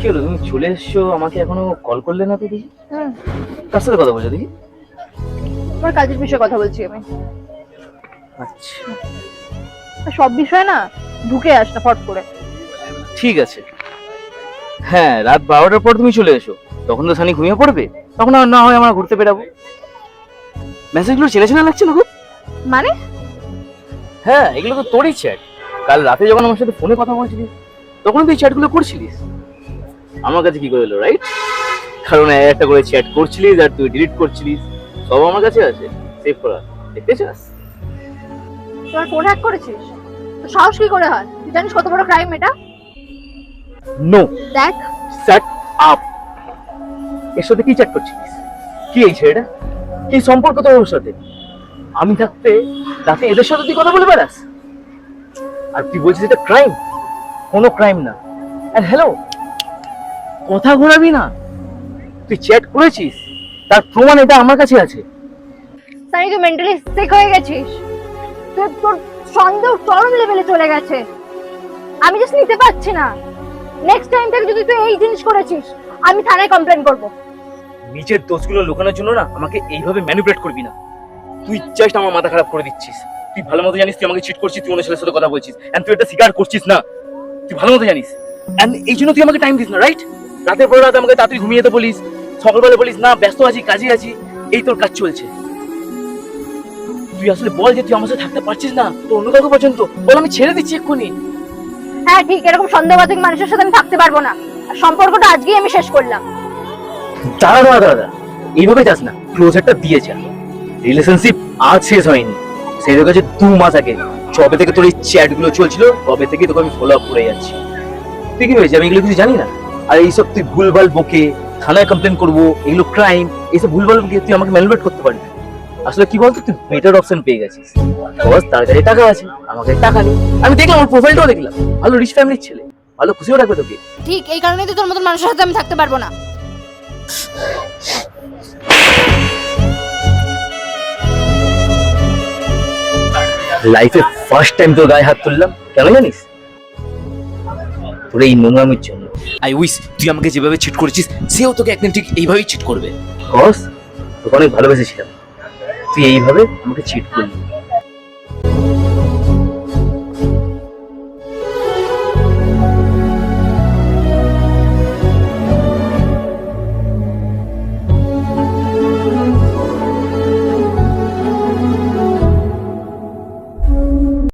কি হলো, তুমি চলে এসছো, আমাকে এখনো কল করলে না তো? দেখি কার সাথে কথা বলছো? দেখি। তোমার কাজের বিষয়ে কথা বলছি আমি। আচ্ছা সব বিষয় না ঢুকে আস না ফট করে। ঠিক আছে। হ্যাঁ, রাত 12টার পর তুমি চলে এসো, তখন তো সানি ঘুমিয়ে পড়বে, তখন আর না হয় আমরা ঘুরতে বেরাবো। মেসেজগুলো চেনা চেনা লাগছে না খুব? মানে? হ্যাঁ, এগুলো তো তোরই চ্যাট। কাল রাতে যখন আমার সাথে ফোনে কথা বলছিলিস, তখন তুই চ্যাটগুলো করছিলিস। আমার কাছে কি করে এলো, রাইট? কারণ একটা করে চ্যাট করছিলিস আর তুই ডিলিট করছিলিস, সব আমার কাছে আছে সেভ করা। দেখতে চাস? তোমার ফোন হ্যাক করেছিস? তো সাহস কি করে হয়? তুই জানিস কত বড় ক্রাইম এটা? নো। দেখ, শাট আপ। এর সাথে কি চ্যাট করছিলিস? কি এই ছেলেটা? কি সম্পর্ক তোর ওর সাথে? আমি থাকতে রাতে এদের সাথে তুই কথা বলে বেড়াস? আর তুই বলছিস এটা ক্রাইম? কোনো ক্রাইম না। আর হ্যালো, কথা ঘোরাবি না। তুই চ্যাট করেছিস, তার প্রমাণ এটা আমার কাছে আছে। সানি তুই মেন্টালি সিক হয়ে গেছিস। তোর সন্দেহ চরম লেভেলে চলে গেছে। আমি জাস্ট নিতে পারছি না। নেক্সট টাইম থেকে যদি তুই এই জিনিস করেছিস, আমি থানায় কমপ্লেইন করব। নিজের দোষগুলো লুকানোর জন্য না আমাকে এইভাবে ম্যানিপুলেট করবি না। তুই জাস্ট আমার মাথা খারাপ করে দিচ্ছিস। তুই ভালো মতো জানিস তুই আমাকে চিট করছিস, তুই অন্য ছেলের সাথে কথা বলছিস, এন্ড তুই এটা স্বীকার করছিস না। তুই ভালো মতো জানিস, এন্ড এই জন্য তুই আমাকে টাইম দিস না, রাইট? রাতের পর রাত আমাকে তাড়াতাড়ি ঘুমিয়ে যেতে বলিস, সকালবেলা বলিস না ব্যস্ত আছি, কাজে আছি। এই তোর কাজ চলছে। তুই আসলে বল যে তুই আমার সাথে থাকতে পারছিস না, তো অন্য কাউকে পছন্দ বল, আমি ছেড়ে দিচ্ছি এক্ষুনি। হ্যাঁ ঠিক, এরকম সন্দেহবাদী মানুষের সাথে আমি থাকতে পারবো না। আর সম্পর্কটা আজকেই আমি শেষ করলাম। দাঁড়া, এইভাবে যাস না, ক্লোজারটা দিয়ে যা। রিলেশনশিপ আজ শেষ হয়নি, সেই কাছে 2 মাস আগে যবে থেকে তোর এই চ্যাট গুলো চলছিল, তবে থেকে তোকে আমি ফলো আপ করে যাচ্ছি। তুই কি হয়েছে, আমি এগুলো কিছু জানি না? আর এইসব তুই ভুলভাল বকে থানায় কমপ্লেন করবো, এগুলো ক্রাইম, এইসব ভুলভাল বকে তুই আমাকে ম্যানিপুলেট করতে পারবি। আসলে কি বলতো, তুই বেটার অপশন পেয়ে গেছিস। বস, তার কাছে টাকা আছে, আমার কাছে টাকা নেই। আমি দেখলাম ওর প্রোফাইলটাও দেখলাম, ভালো রিচ ফ্যামিলির ছেলে, ভালো খুশিও রাখবে তোকে। ঠিক এই কারণেই তো তোর মতন মানুষের সাথে আমি থাকতে পারবো না। লাইফে ফার্স্ট টাইম তোর গায়ে হাত তুললাম, কেন জানিস? তোর এই নোংরামির জন্য। আই উইশ তুই আমাকে যেভাবে চিট করেছিস, সেও তোকে একদিন ঠিক এইভাবেই চিট করবে। বস, তোকে অনেক ভালোবেসেছিলাম, তুই এইভাবে আমাকে চিট করলি।